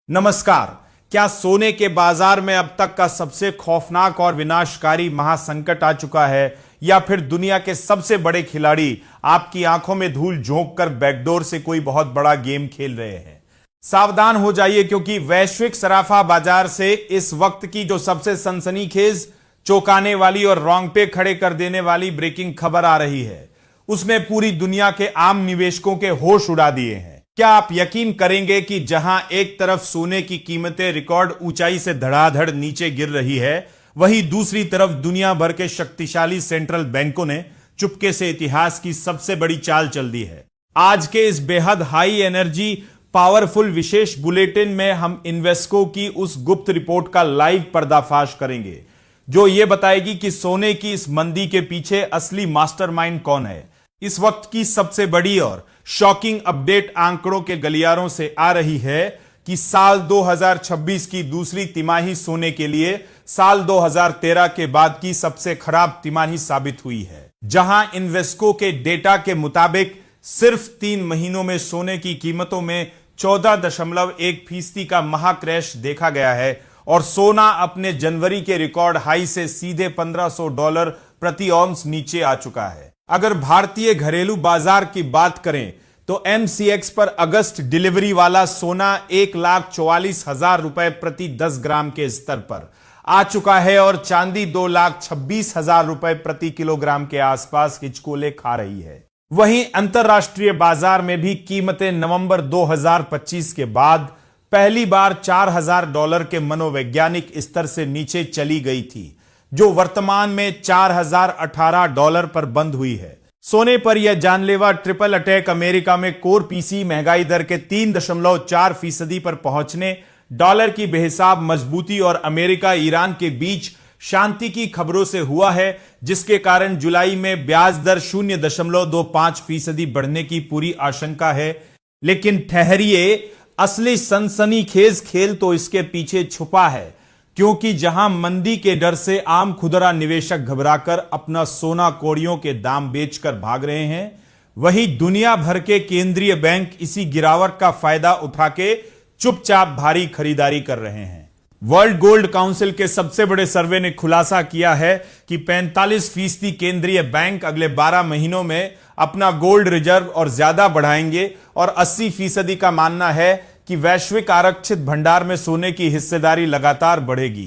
नमस्कार। क्या सोने के बाजार में अब तक का सबसे खौफनाक और विनाशकारी महासंकट आ चुका है, या फिर दुनिया के सबसे बड़े खिलाड़ी आपकी आंखों में धूल झोंक कर बैकडोर से कोई बहुत बड़ा गेम खेल रहे हैं? सावधान हो जाइए, क्योंकि वैश्विक सराफा बाजार से इस वक्त की जो सबसे सनसनीखेज, चौंकाने वाली और रोंगटे खड़े कर देने वाली ब्रेकिंग खबर आ रही है, उसमें पूरी दुनिया के आम निवेशकों के होश उड़ा दिए हैं। क्या आप यकीन करेंगे कि जहां एक तरफ सोने की कीमतें रिकॉर्ड ऊंचाई से धड़ाधड़ नीचे गिर रही है, वहीं दूसरी तरफ दुनिया भर के शक्तिशाली सेंट्रल बैंकों ने चुपके से इतिहास की सबसे बड़ी चाल चल दी है। आज के इस बेहद हाई एनर्जी पावरफुल विशेष बुलेटिन में हम इन्वेस्टकों की उस गुप्त रिपोर्ट का लाइव पर्दाफाश करेंगे, जो यह बताएगी कि सोने की इस मंदी के पीछे असली मास्टरमाइंड कौन है। इस वक्त की सबसे बड़ी और शॉकिंग अपडेट आंकड़ों के गलियारों से आ रही है कि साल 2026 की दूसरी तिमाही सोने के लिए साल 2013 के बाद की सबसे खराब तिमाही साबित हुई है, जहां इन्वेस्टकों के डेटा के मुताबिक सिर्फ 3 महीनों में सोने की कीमतों में 14.1% का महाक्रैश देखा गया है और सोना अपने जनवरी के रिकॉर्ड हाई से सीधे $1500 प्रति औंस नीचे आ चुका है। अगर भारतीय घरेलू बाजार की बात करें तो एमसीएक्स पर अगस्त डिलीवरी वाला सोना 1,44,000 रुपए प्रति 10 ग्राम के स्तर पर आ चुका है और चांदी 2,26,000 रुपए प्रति किलोग्राम के आसपास हिचकोले खा रही है। वहीं अंतरराष्ट्रीय बाजार में भी कीमतें नवंबर 2025 के बाद पहली बार $4,000 के मनोवैज्ञानिक स्तर से नीचे चली गई थी, जो वर्तमान में $4,018 पर बंद हुई है। सोने पर यह जानलेवा ट्रिपल अटैक अमेरिका में कोर पीसी महंगाई दर के 3.4% पर पहुंचने, डॉलर की बेहिसाब मजबूती और अमेरिका ईरान के बीच शांति की खबरों से हुआ है, जिसके कारण जुलाई में ब्याज दर 0.25% बढ़ने की पूरी आशंका है। लेकिन ठहरिए, असली सनसनीखेज खेल तो इसके पीछे छुपा है, क्योंकि जहां मंदी के डर से आम खुदरा निवेशक घबराकर अपना सोना कौड़ियों के दाम बेचकर भाग रहे हैं, वहीं दुनिया भर के केंद्रीय बैंक इसी गिरावट का फायदा उठा के चुपचाप भारी खरीदारी कर रहे हैं। वर्ल्ड गोल्ड काउंसिल के सबसे बड़े सर्वे ने खुलासा किया है कि 45% केंद्रीय बैंक अगले 12 महीनों में अपना गोल्ड रिजर्व और ज्यादा बढ़ाएंगे और 80% का मानना है कि वैश्विक आरक्षित भंडार में सोने की हिस्सेदारी लगातार बढ़ेगी,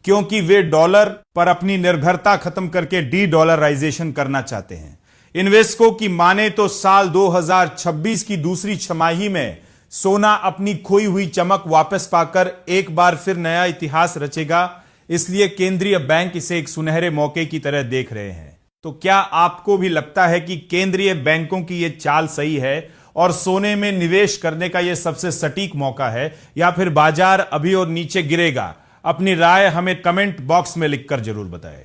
क्योंकि वे डॉलर पर अपनी निर्भरता खत्म करके डी डॉलराइजेशन करना चाहते हैं। इन्वेस्टकों की माने तो साल 2026 की दूसरी छमाही में सोना अपनी खोई हुई चमक वापस पाकर एक बार फिर नया इतिहास रचेगा, इसलिए केंद्रीय बैंक इसे एक सुनहरे मौके की तरह देख रहे हैं। तो क्या आपको भी लगता है कि केंद्रीय बैंकों की यह चाल सही है और सोने में निवेश करने का यह सबसे सटीक मौका है, या फिर बाजार अभी और नीचे गिरेगा? अपनी राय हमें कमेंट बॉक्स में लिखकर जरूर बताएं।